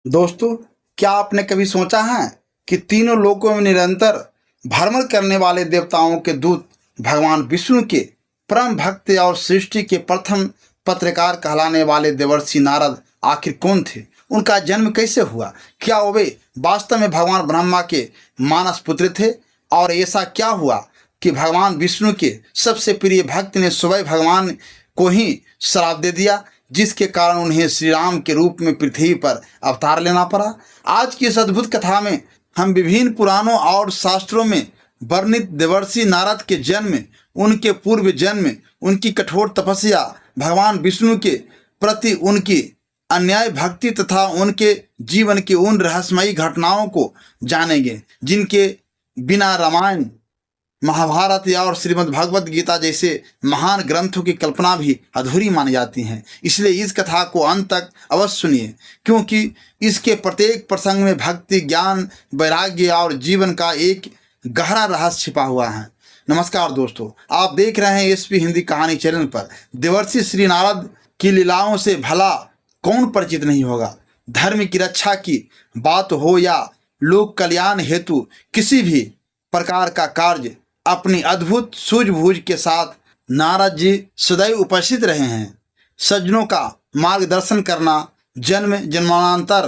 दोस्तों, क्या आपने कभी सोचा है कि तीनों लोकों में निरंतर भ्रमण करने वाले देवताओं के दूत भगवान विष्णु के परम भक्त और सृष्टि के प्रथम पत्रकार कहलाने वाले देवर्षि नारद आखिर कौन थे? उनका जन्म कैसे हुआ? क्या वे वास्तव में भगवान ब्रह्मा के मानस पुत्र थे? और ऐसा क्या हुआ कि भगवान विष्णु के सबसे प्रिय भक्त ने स्वयं भगवान को ही श्राप दे दिया, जिसके कारण उन्हें श्री राम के रूप में पृथ्वी पर अवतार लेना पड़ा? आज की इस अद्भुत कथा में हम विभिन्न पुराणों और शास्त्रों में वर्णित देवर्षि नारद के जन्म, उनके पूर्व जन्म, उनकी कठोर तपस्या, भगवान विष्णु के प्रति उनकी अन्याय भक्ति तथा उनके जीवन की उन रहस्यमयी घटनाओं को जानेंगे जिनके बिना रामायण, महाभारत या और श्रीमद् भगवत गीता जैसे महान ग्रंथों की कल्पना भी अधूरी मानी जाती हैं। इसलिए इस कथा को अंत तक अवश्य सुनिए, क्योंकि इसके प्रत्येक प्रसंग में भक्ति, ज्ञान, वैराग्य और जीवन का एक गहरा रहस्य छिपा हुआ है। नमस्कार दोस्तों, आप देख रहे हैं एसपी हिंदी कहानी चैनल पर। देवर्षि श्री नारद की लीलाओं से भला कौन परिचित नहीं होगा। धर्म की रक्षा की बात हो या लोक कल्याण हेतु किसी भी प्रकार का कार्य, अपनी अद्भुत सूझबूझ के साथ नारद जी सदैव उपस्थित रहे हैं। सज्जनों का मार्गदर्शन करना, जन्म जन्मांतर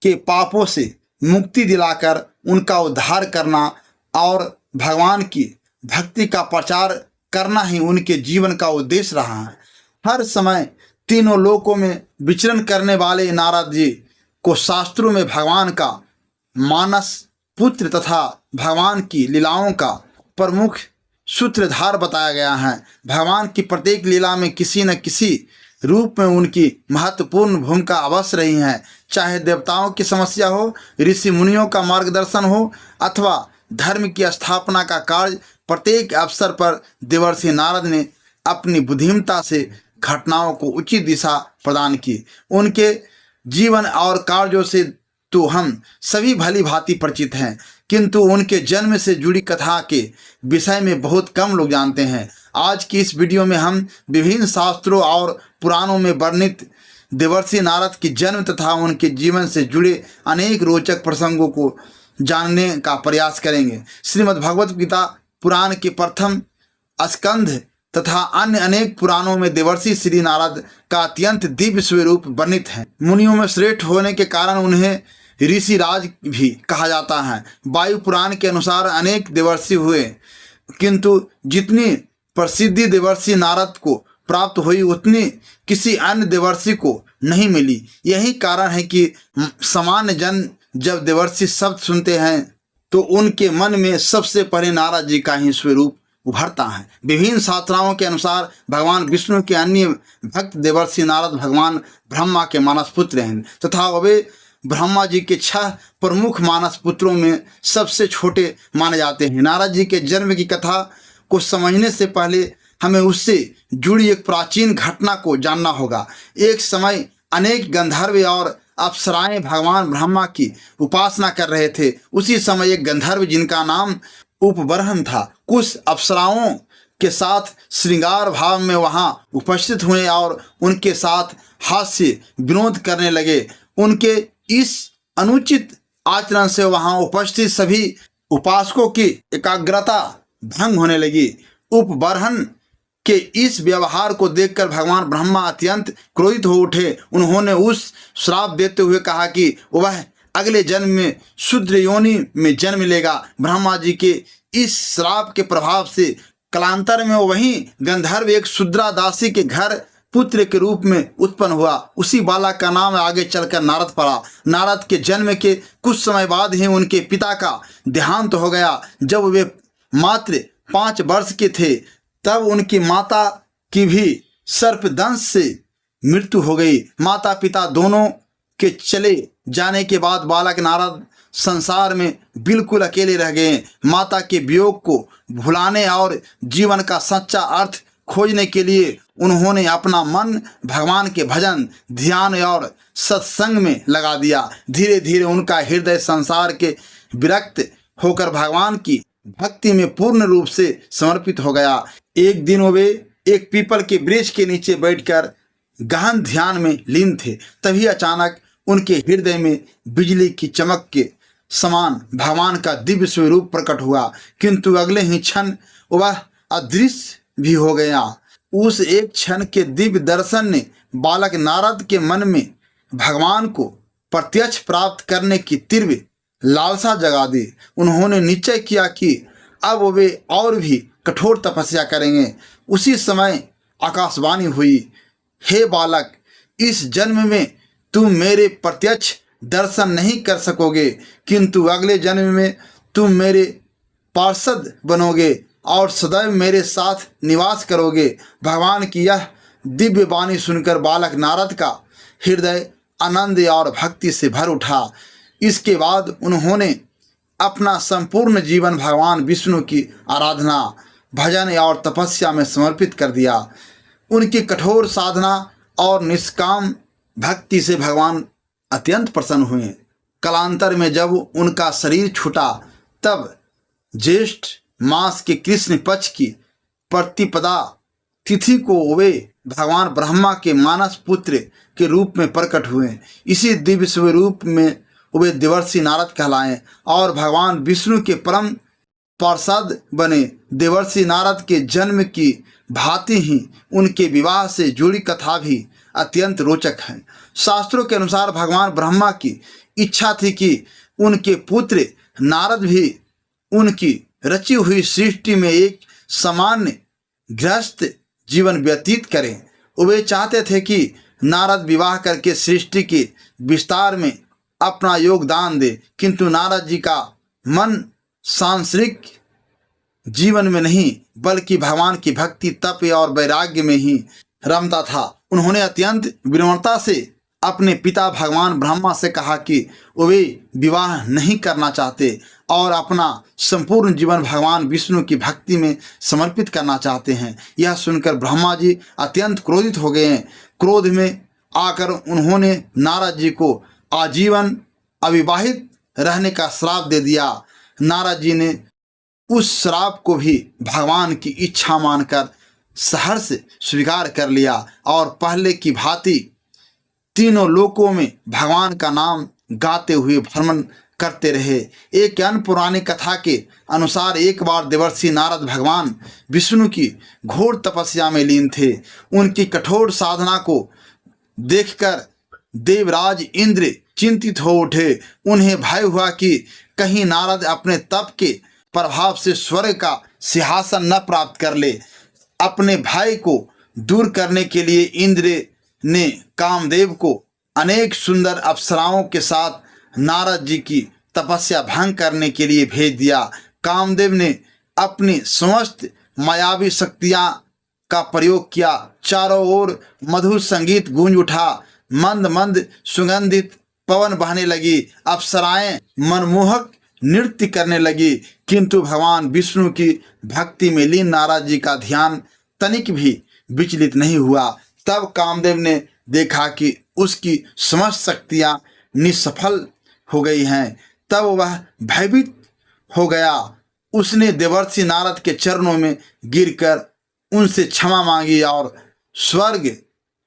के पापों से मुक्ति दिलाकर उनका उद्धार करना और भगवान की भक्ति का प्रचार करना ही उनके जीवन का उद्देश्य रहा है। हर समय तीनों लोकों में विचरण करने वाले नारद जी को शास्त्रों में भगवान का मानस पुत्र तथा भगवान की लीलाओं का प्रमुख सूत्रधार बताया गया है। भगवान की प्रत्येक लीला में किसी न किसी रूप में उनकी महत्वपूर्ण भूमिका अवश्य रही है। चाहे देवताओं की समस्या हो, ऋषि मुनियों का मार्गदर्शन हो अथवा धर्म की स्थापना का कार्य, प्रत्येक अवसर पर देवर्षि नारद ने अपनी बुद्धिमत्ता से घटनाओं को उचित दिशा प्रदान की। उनके जीवन और कार्यों से तो हम सभी भली भांति परिचित हैं, किंतु उनके जन्म से जुड़ी कथा के विषय में बहुत कम लोग जानते हैं। आज की इस वीडियो में हम विभिन्न शास्त्रों और पुराणों में वर्णित देवर्षि नारद की जन्म तथा उनके जीवन से जुड़े अनेक रोचक प्रसंगों को जानने का प्रयास करेंगे। श्रीमद् भगवत गीता पुराण के प्रथम स्कंध तथा अन्य अनेक पुराणों में देवर्षि श्री नारद का अत्यंत दिव्य स्वरूप वर्णित है। मुनियों में श्रेष्ठ होने के कारण उन्हें ऋषिराज भी कहा जाता है। वायु पुराण के अनुसार अनेक देवर्षि हुए, किंतु जितनी प्रसिद्धि देवर्षि नारद को प्राप्त हुई उतनी किसी अन्य देवर्षि को नहीं मिली। यही कारण है कि सामान्य जन जब देवर्षि शब्द सुनते हैं तो उनके मन में सबसे पहले नारद जी का ही स्वरूप उभरता है। विभिन्न शास्त्राओं के अनुसार भगवान विष्णु के अन्य भक्त देवर्षि नारद भगवान ब्रह्मा के मानस पुत्र हैं तथा वे ब्रह्मा जी के 6 प्रमुख मानस पुत्रों में सबसे छोटे माने जाते हैं। नारद जी के जन्म की कथा को समझने से पहले हमें उससे जुड़ी एक प्राचीन घटना को जानना होगा। एक समय अनेक गंधर्व और अप्सराएं भगवान ब्रह्मा की उपासना कर रहे थे। उसी समय एक गंधर्व जिनका नाम उपबरहन था, कुछ अप्सराओं के साथ श्रृंगार भाव में वहां उपस्थित हुए और उनके साथ हास्य विनोद करने लगे। उनके इस अनुचित आचरण से वहां उपस्थित सभी उपासकों की एकाग्रता भंग होने लगी। उपबरहन के इस व्यवहार को देखकर भगवान ब्रह्मा अत्यंत क्रोधित हो उठे। उन्होंने उस श्राप देते हुए कहा कि वह अगले जन्म में शूद्र योनि में जन्म लेगा। ब्रह्मा जी के इस श्राप के प्रभाव से कालांतर में वही गंधर्व एक शूद्रा दासी के घर पुत्र के रूप में उत्पन्न हुआ। उसी बालक का नाम आगे चलकर नारद पड़ा। नारद के जन्म के कुछ समय बाद ही उनके पिता का देहांत हो गया। जब वे मात्र 5 वर्ष के थे तब उनकी माता की भी सर्पदंश से मृत्यु हो गई। माता पिता दोनों के चले जाने के बाद बालक नारद संसार में बिल्कुल अकेले रह गए। माता के वियोग को भुलाने और जीवन का सच्चा अर्थ खोजने के लिए उन्होंने अपना मन भगवान के भजन, ध्यान और सत्संग में लगा दिया। धीरे धीरे उनका हृदय संसार के विरक्त होकर भगवान की भक्ति में पूर्ण रूप से समर्पित हो गया। एक दिन वे एक पीपल के वृक्ष के नीचे बैठकर गहन ध्यान में लीन थे। तभी अचानक उनके हृदय में बिजली की चमक के समान भगवान का दिव्य स्वरूप प्रकट हुआ, किंतु अगले ही क्षण वह अदृश्य भी हो गया। उस एक क्षण के दिव्य दर्शन ने बालक नारद के मन में भगवान को प्रत्यक्ष प्राप्त करने की तीव्र लालसा जगा दी। उन्होंने निश्चय किया कि अब वे और भी कठोर तपस्या करेंगे। उसी समय आकाशवाणी हुई, हे बालक, इस जन्म में तुम मेरे प्रत्यक्ष दर्शन नहीं कर सकोगे, किंतु अगले जन्म में तुम मेरे पार्षद बनोगे और सदैव मेरे साथ निवास करोगे। भगवान की यह दिव्य वाणी सुनकर बालक नारद का हृदय आनंद और भक्ति से भर उठा। इसके बाद उन्होंने अपना संपूर्ण जीवन भगवान विष्णु की आराधना, भजन और तपस्या में समर्पित कर दिया। उनकी कठोर साधना और निष्काम भक्ति से भगवान अत्यंत प्रसन्न हुए। कालांतर में जब उनका शरीर छूटा, तब ज्येष्ठ मास के कृष्ण पक्ष की प्रतिपदा तिथि को वे भगवान ब्रह्मा के मानस पुत्र के रूप में प्रकट हुए। इसी दिव्य स्वरूप में वे देवर्षि नारद कहलाए और भगवान विष्णु के परम पार्षद बने। देवर्षि नारद के जन्म की भांति ही उनके विवाह से जुड़ी कथा भी अत्यंत रोचक है। शास्त्रों के अनुसार भगवान ब्रह्मा की इच्छा थी कि उनके पुत्र नारद भी उनकी रची हुई सृष्टि में एक सामान्य गृहस्थ जीवन व्यतीत करें। वे चाहते थे कि नारद विवाह करके सृष्टि के विस्तार में अपना योगदान दे, किंतु नारद जी का मन सांसारिक जीवन में नहीं बल्कि भगवान की भक्ति, तप और वैराग्य में ही रमता था। उन्होंने अत्यंत विनम्रता से अपने पिता भगवान ब्रह्मा से कहा कि वे विवाह नहीं करना चाहते और अपना संपूर्ण जीवन भगवान विष्णु की भक्ति में समर्पित करना चाहते हैं। यह सुनकर ब्रह्मा जी अत्यंत क्रोधित हो गए। क्रोध में आकर उन्होंने नारद जी को आजीवन अविवाहित रहने का श्राप दे दिया। नारद जी ने उस श्राप को भी भगवान की इच्छा मानकर सहर्ष स्वीकार कर लिया और पहले की भांति तीनों लोकों में भगवान का नाम गाते हुए भ्रमण करते रहे। एक अन्य पुरानी कथा के अनुसार एक बार देवर्षि नारद भगवान विष्णु की घोर तपस्या में लीन थे। उनकी कठोर साधना को देखकर देवराज इंद्र चिंतित हो उठे। उन्हें भय हुआ कि कहीं नारद अपने तप के प्रभाव से स्वर्ग का सिंहासन न प्राप्त कर ले। अपने भय को दूर करने के लिए इंद्र ने कामदेव को अनेक सुंदर अप्सराओं के साथ नारद जी की तपस्या भंग करने के लिए भेज दिया। कामदेव ने अपनी समस्त मायावी शक्तियां का प्रयोग किया। चारों ओर मधुर संगीत गूंज उठा। मंद मंद सुगंधित पवन बहने लगी। अप्सराएं मनमोहक नृत्य करने लगी, किंतु भगवान विष्णु की भक्ति में लीन नारद जी का ध्यान तनिक भी विचलित नहीं हुआ। तब कामदेव ने देखा कि उसकी समस्त शक्तियां निष्फल हो गई हैं। तब वह भयभीत हो गया। उसने देवर्षि नारद के चरणों में गिरकर उनसे क्षमा मांगी और स्वर्ग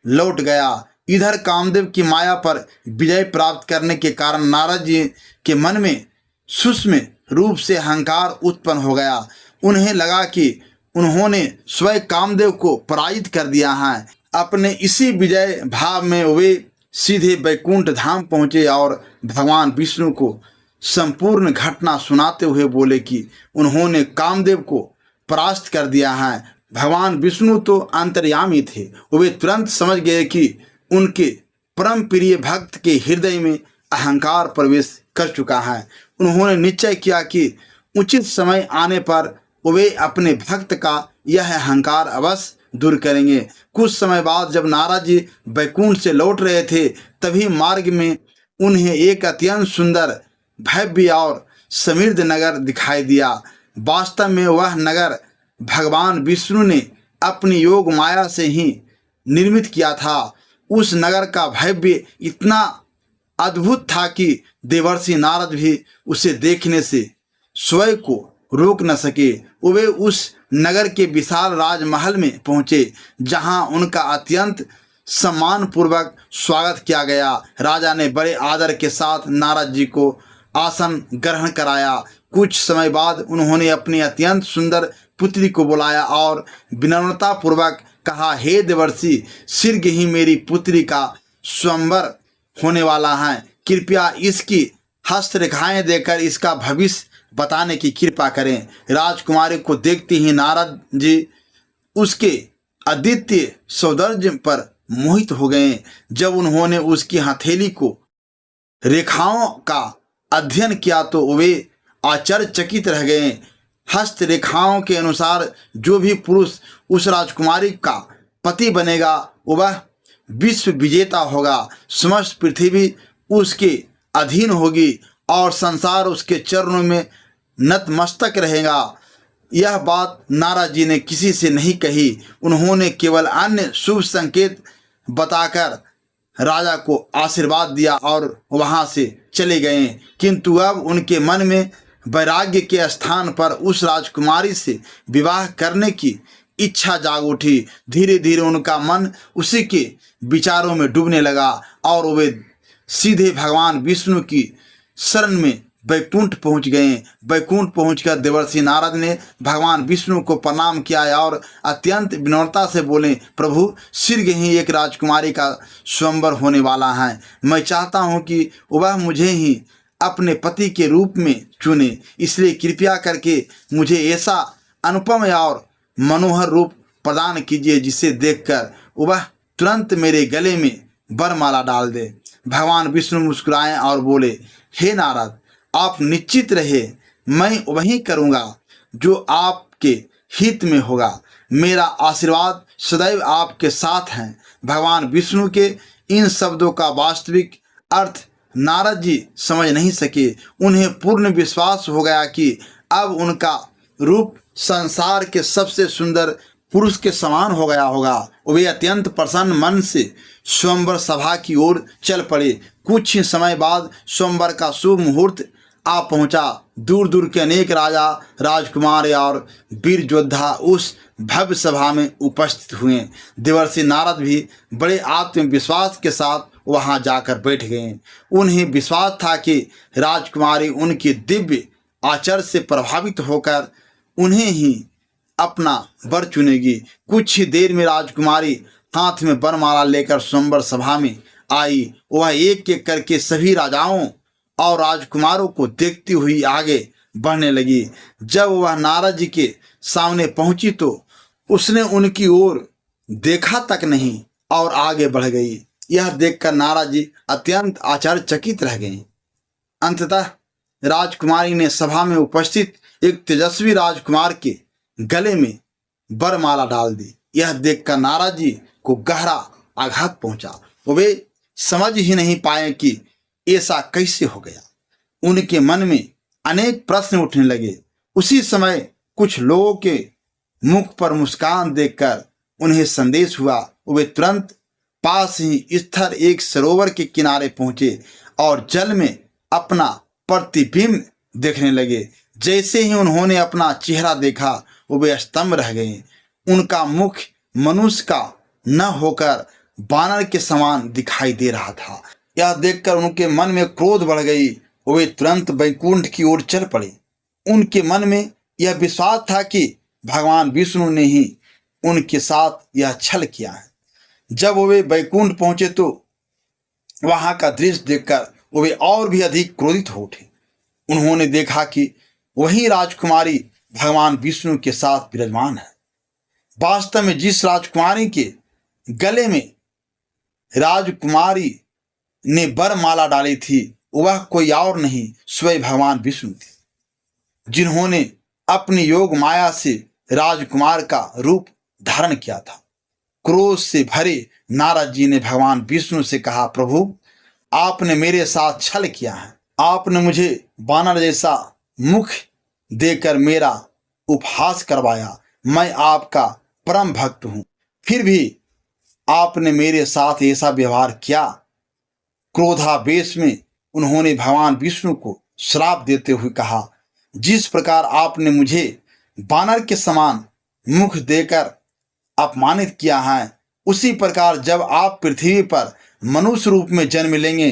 लौट गया। इधर कामदेव की माया पर विजय प्राप्त करने के कारण नारद जी के मन में सूक्ष्म रूप से अहंकार उत्पन्न हो गया। उन्हें लगा कि उन्होंने स्वयं कामदेव को पराजित कर दिया है। अपने इसी विजय भाव में वे सीधे वैकुंठ धाम पहुँचे और भगवान विष्णु को संपूर्ण घटना सुनाते हुए बोले कि उन्होंने कामदेव को परास्त कर दिया है। भगवान विष्णु तो अंतर्यामी थे। वे तुरंत समझ गए कि उनके परम प्रिय भक्त के हृदय में अहंकार प्रवेश कर चुका है। उन्होंने निश्चय किया कि उचित समय आने पर वे अपने भक्त का यह अहंकार अवश्य दूर करेंगे। कुछ समय बाद जब नारद जी वैकुंठ से लौट रहे थे, तभी मार्ग में उन्हें एक अत्यंत सुंदर, भव्य और समृद्ध नगर दिखाई दिया। वास्तव में वह नगर भगवान विष्णु ने अपनी योग माया से ही निर्मित किया था। उस नगर का भव्य इतना अद्भुत था कि देवर्षि नारद भी उसे देखने से स्वयं को रोक न सके। वे उस नगर के विशाल राजमहल में पहुँचे, जहाँ उनका अत्यंत सम्मान पूर्वक स्वागत किया गया। राजा ने बड़े आदर के साथ नारद जी को आसन ग्रहण कराया। कुछ समय बाद उन्होंने अपनी अत्यंत सुंदर पुत्री को बुलाया और विनम्रता पूर्वक कहा, हे देवर्षि, शीघ्र ही मेरी पुत्री का स्वयंवर होने वाला है। कृपया इसकी हस्तरेखाएं देकर इसका भविष्य बताने की कृपा करें। राजकुमारी को देखते ही नारद जी उसके अद्वितीय सौंदर्य पर मोहित हो गए। जब उन्होंने उसकी हथेली को रेखाओं का अध्ययन किया तो वे आश्चर्यचकित रह गए। हस्त रेखाओं के अनुसार जो भी पुरुष उस राजकुमारी का पति बनेगा वह विश्व विजेता होगा। समस्त पृथ्वी उसके अधीन होगी और संसार उसके चरणों में नतमस्तक रहेगा। यह बात नारद जी ने किसी से नहीं कही। उन्होंने केवल अन्य शुभ संकेत बताकर राजा को आशीर्वाद दिया और वहां से चले गए। किंतु अब उनके मन में वैराग्य के स्थान पर उस राजकुमारी से विवाह करने की इच्छा जाग उठी। धीरे धीरे उनका मन उसी के विचारों में डूबने लगा और वे सीधे भगवान विष्णु की शरण में वैकुंठ पहुंच गए। वैकुंठ पहुंचकर देवर्षि नारद ने भगवान विष्णु को प्रणाम किया और अत्यंत विनम्रता से बोले, प्रभु, शीघ्र ही एक राजकुमारी का स्वयंवर होने वाला है। मैं चाहता हूं कि वह मुझे ही अपने पति के रूप में चुने, इसलिए कृपया करके मुझे ऐसा अनुपम और मनोहर रूप प्रदान कीजिए जिसे देखकर वह तुरंत मेरे गले में वरमाला डाल दे। भगवान विष्णु मुस्कुराए और बोले, हे नारद, आप निश्चित रहे, मैं वही करूँगा जो आपके हित में होगा। मेरा आशीर्वाद सदैव आपके साथ है। भगवान विष्णु के इन शब्दों का वास्तविक अर्थ नारद जी समझ नहीं सके। उन्हें पूर्ण विश्वास हो गया कि अब उनका रूप संसार के सबसे सुंदर पुरुष के समान हो गया होगा। वे अत्यंत प्रसन्न मन से स्वयंवर सभा की ओर चल पड़े। कुछ ही समय बाद स्वयंवर का शुभ मुहूर्त आ पहुंचा। दूर दूर के अनेक राजा, राजकुमार और वीर योद्धा उस भव्य सभा में उपस्थित हुए। देवर्षि नारद भी बड़े आत्मविश्वास के साथ वहां जाकर बैठ गए। उन्हें विश्वास था कि राजकुमारी उनकी दिव्य आचरण से प्रभावित होकर उन्हें ही अपना वर चुनेगी। कुछ ही देर में राजकुमारी हाथ में वरमाला लेकर स्वयंवर सभा में आई। वह एक एक करके सभी राजाओं और राजकुमारों को देखती हुई आगे बढ़ने लगी। जब वह नारद जी के सामने पहुंची तो उसने उनकी ओर देखा तक नहीं और आगे बढ़ गई। यह देखकर नारद जी अत्यंत आश्चर्यचकित रह गए। अंततः राजकुमारी ने सभा में उपस्थित एक तेजस्वी राजकुमार के गले में वरमाला डाल दी। यह देखकर नारद जी को गहरा आघात पहुंचा। वे समझ ही नहीं पाए कि ऐसा कैसे हो गया। उनके मन में अनेक प्रश्न उठने लगे। उसी समय कुछ लोगों के मुख पर मुस्कान देखकर उन्हें संदेश हुआ। वे तुरंत पास ही स्थिर एक सरोवर के किनारे पहुंचे और जल में अपना प्रतिबिंब देखने लगे। जैसे ही उन्होंने अपना चेहरा देखा वे स्तंभ रह गए। उनका मुख मनुष्य का न होकर बानर के समान दिखाई दे रहा था। यह देखकर उनके मन में क्रोध बढ़ गई। वे तुरंत वैकुंठ की ओर चल पड़े। उनके मन में यह विश्वास था कि भगवान विष्णु ने ही उनके साथ यह छल किया है। जब वे वैकुंठ पहुंचे तो वहां का दृश्य देखकर वे और भी अधिक क्रोधित हो उठे। उन्होंने देखा कि वही राजकुमारी भगवान विष्णु के साथ विराजमान है। वास्तव में जिस राजकुमारी के गले में राजकुमारी ने वरमाला डाली थी वह कोई और नहीं स्वयं भगवान विष्णु थे, जिन्होंने अपनी योग माया से राजकुमार का रूप धारण किया था। क्रोध से भरे नारद जी ने भगवान विष्णु से कहा, प्रभु, आपने मेरे साथ छल किया है। आपने मुझे बानर जैसा मुख देकर मेरा उपहास करवाया। मैं आपका परम भक्त हूं, फिर भी आपने मेरे साथ ऐसा व्यवहार किया। क्रोधावेश में उन्होंने भगवान विष्णु को श्राप देते हुए कहा, जिस प्रकार आपने मुझे बानर के समान मुख देकर अपमानित किया है, उसी प्रकार जब आप पृथ्वी पर मनुष्य रूप में जन्म लेंगे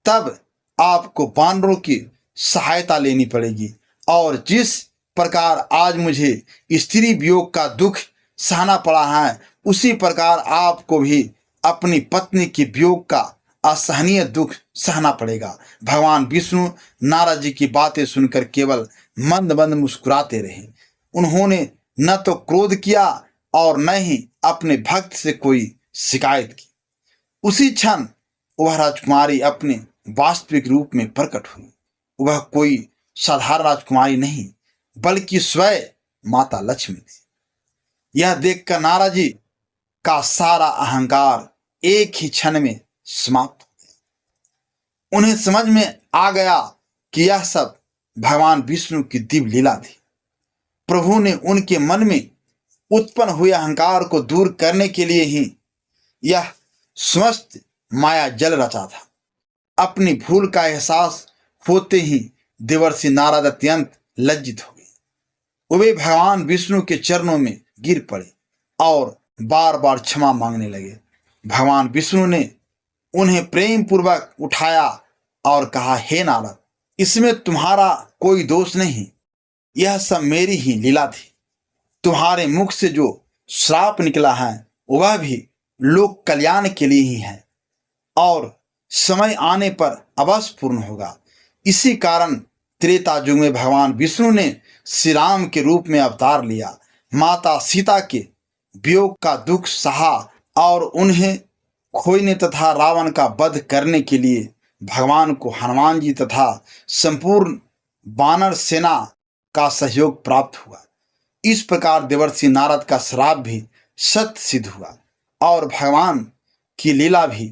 तब आपको वानरों की सहायता लेनी पड़ेगी। और जिस प्रकार आज मुझे स्त्री वियोग का दुख सहना पड़ा है, उसी प्रकार आपको भी अपनी पत्नी के वियोग का असहनीय दुख सहना पड़ेगा। भगवान विष्णु नारद जी की बातें सुनकर केवल मंद मंद मुस्कुराते रहे। उन्होंने न तो क्रोध किया और न ही अपने भक्त से कोई शिकायत की। उसी क्षण वह राजकुमारी अपने वास्तविक रूप में प्रकट हुई। वह कोई साधारण राजकुमारी नहीं बल्कि स्वयं माता लक्ष्मी थी। यह देखकर नारद जी का सारा अहंकार एक ही क्षण में समाप्त हो गया। उन्हें समझ में आ गया कि यह सब भगवान विष्णु की दिव्य लीला थी। प्रभु ने उनके मन में उत्पन्न हुए अहंकार को दूर करने के लिए ही यह समस्त माया जल रचा था। अपनी भूल का एहसास होते ही देवर्षि नारद अत्यंत लज्जित हो गए। वे भगवान विष्णु के चरणों में गिर पड़े और बार बार क्षमा मांगने लगे। भगवान विष्णु ने उन्हें प्रेम पूर्वक उठाया और कहा, हे नारद, इसमें तुम्हारा कोई दोष नहीं, यह सब मेरी ही लीला थी। तुम्हारे मुख से जो श्राप निकला है वह भी लोक कल्याण के लिए ही है और समय आने पर अवश्य पूर्ण होगा। इसी कारण त्रेता युग में भगवान विष्णु ने श्री राम के रूप में अवतार लिया। माता सीता के वियोग का दुख सहा और उन्हें खोने तथा रावण का वध करने के लिए भगवान को हनुमान जी तथा संपूर्ण वानर सेना का सहयोग प्राप्त हुआ। इस प्रकार देवर्षि नारद का श्राप भी सत्य सिद्ध हुआ और भगवान की लीला भी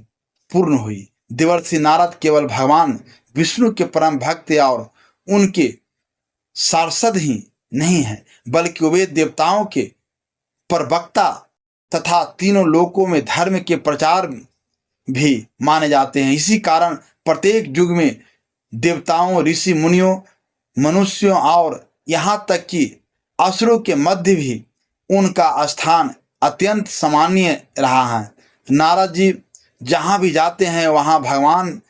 पूर्ण हुई। देवर्षि नारद केवल भगवान विष्णु के परम भक्त और उनके पार्षद ही नहीं है बल्कि वे देवताओं के प्रवक्ता तथा तीनों लोकों में धर्म के प्रचार भी माने जाते हैं। इसी कारण प्रत्येक युग में देवताओं, ऋषि मुनियों, मनुष्यों और यहाँ तक कि असुरों के मध्य भी उनका स्थान अत्यंत सामान्य रहा है। नारद जी जहाँ भी जाते हैं वहाँ भगवान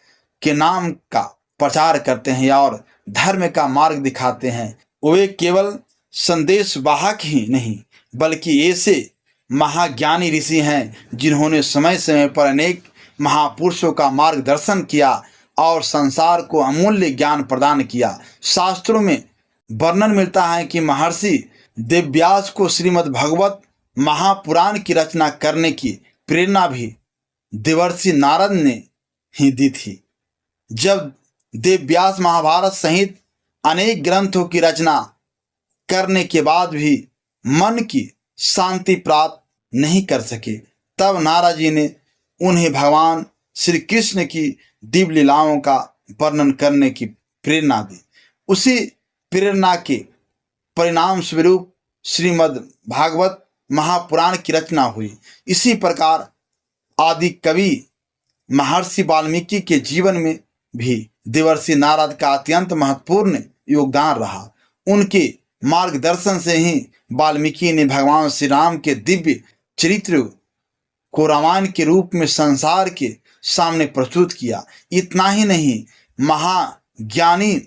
के नाम का प्रचार करते हैं और धर्म का मार्ग दिखाते हैं। वे केवल संदेश वाहक ही नहीं बल्कि ऐसे महाज्ञानी ऋषि हैं जिन्होंने समय समय पर अनेक महापुरुषों का मार्गदर्शन किया और संसार को अमूल्य ज्ञान प्रदान किया। शास्त्रों में वर्णन मिलता है कि महर्षि वेदव्यास को श्रीमद् भागवत महापुराण की रचना करने की प्रेरणा भी देवर्षि नारद ने ही दी थी। जब वेदव्यास महाभारत सहित अनेक ग्रंथों की रचना करने के बाद भी मन की शांति प्राप्त नहीं कर सके, तब नारद जी ने उन्हें भगवान श्री कृष्ण की दिव्य लीलाओं का वर्णन करने की प्रेरणा दी। उसी प्रेरणा के परिणाम स्वरूप श्रीमद् भागवत महापुराण की रचना हुई। इसी प्रकार आदि कवि महर्षि वाल्मीकि के जीवन में भी देवर्षि नारद का अत्यंत महत्वपूर्ण योगदान रहा। उनके मार्गदर्शन से ही वाल्मीकि ने भगवान श्री राम के दिव्य चरित्र को रामायण के रूप में संसार के सामने प्रस्तुत किया। इतना ही नहीं, महाज्ञानी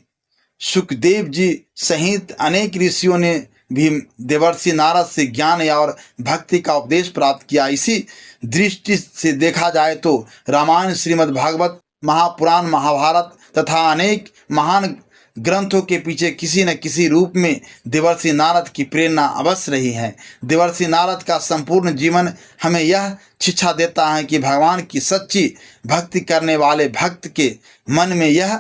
सुखदेव जी सहित अनेक ऋषियों ने भी देवर्षि नारद से ज्ञान और भक्ति का उपदेश प्राप्त किया। इसी दृष्टि से देखा जाए तो रामायण, श्रीमद् भागवत महापुराण, महाभारत तथा अनेक महान ग्रंथों के पीछे किसी न किसी रूप में देवर्षि नारद की प्रेरणा अवश्य रही है। देवर्षि नारद का संपूर्ण जीवन हमें यह शिक्षा देता है कि भगवान की सच्ची भक्ति करने वाले भक्त के मन में यह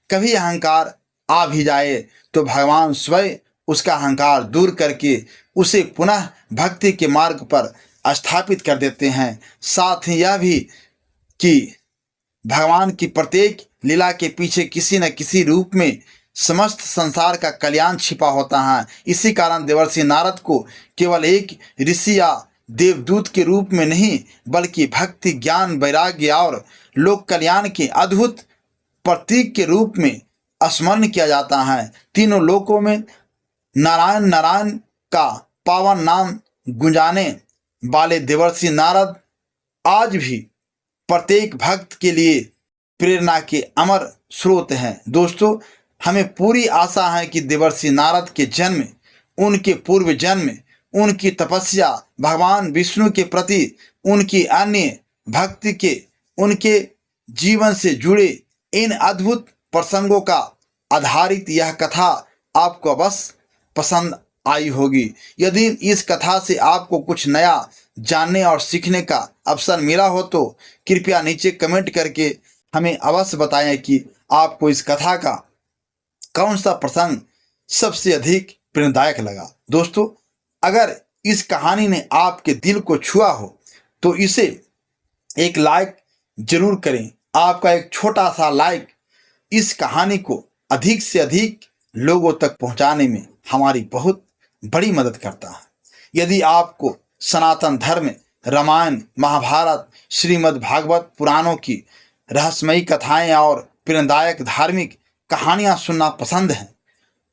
कभी अहंकार आ भी जाए तो भगवान स्वयं उसका अहंकार दूर करके उसे पुनः भक्ति के मार्ग पर स्थापित कर देते हैं। साथ ही यह भी कि भगवान की प्रत्येक लीला के पीछे किसी न किसी रूप में समस्त संसार का कल्याण छिपा होता है। इसी कारण देवर्षि नारद को केवल एक ऋषि या देवदूत के रूप में नहीं बल्कि भक्ति, ज्ञान, वैराग्य और लोक कल्याण के अद्भुत प्रतीक के रूप में स्मरण किया जाता है। तीनों लोकों में नारायण नारायण का पावन नाम गुंजाने वाले देवर्षि नारद आज भी प्रत्येक भक्त के लिए प्रेरणा के अमर स्रोत हैं। दोस्तों, हमें पूरी आशा है कि देवर्षि नारद के जन्म, उनके पूर्व जन्म, उनकी तपस्या, भगवान विष्णु के प्रति उनकी अन्य भक्ति के, उनके जीवन से जुड़े इन अद्भुत प्रसंगों का आधारित यह कथा आपको अवश्य पसंद आई होगी। यदि इस कथा से आपको कुछ नया जानने और सीखने का अवसर मिला हो तो कृपया नीचे कमेंट करके हमें अवश्य बताएं कि आपको इस कथा का कौन सा प्रसंग सबसे अधिक प्रेरणादायक लगा। दोस्तों, अगर इस कहानी ने आपके दिल को छुआ हो तो इसे एक लाइक जरूर करें। आपका एक छोटा सा लाइक इस कहानी को अधिक से अधिक लोगों तक पहुंचाने में हमारी बहुत बड़ी मदद करता है। यदि आपको सनातन धर्म, रामायण, महाभारत, श्रीमद् भागवत पुराणों की रहस्यमयी कथाएं और प्रेरणादायक धार्मिक कहानियां सुनना पसंद है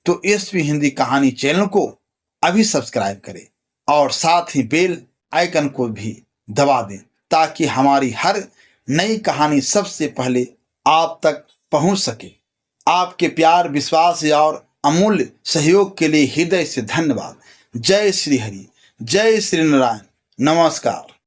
तो एसपी हिंदी कहानी चैनल को अभी सब्सक्राइब करें और साथ ही बेल आइकन को भी दबा दें ताकि हमारी हर नई कहानी सबसे पहले आप तक पहुंच सके। आपके प्यार, विश्वास और अमूल्य सहयोग के लिए हृदय से धन्यवाद। जय श्री हरि, जय श्री नारायण, नमस्कार।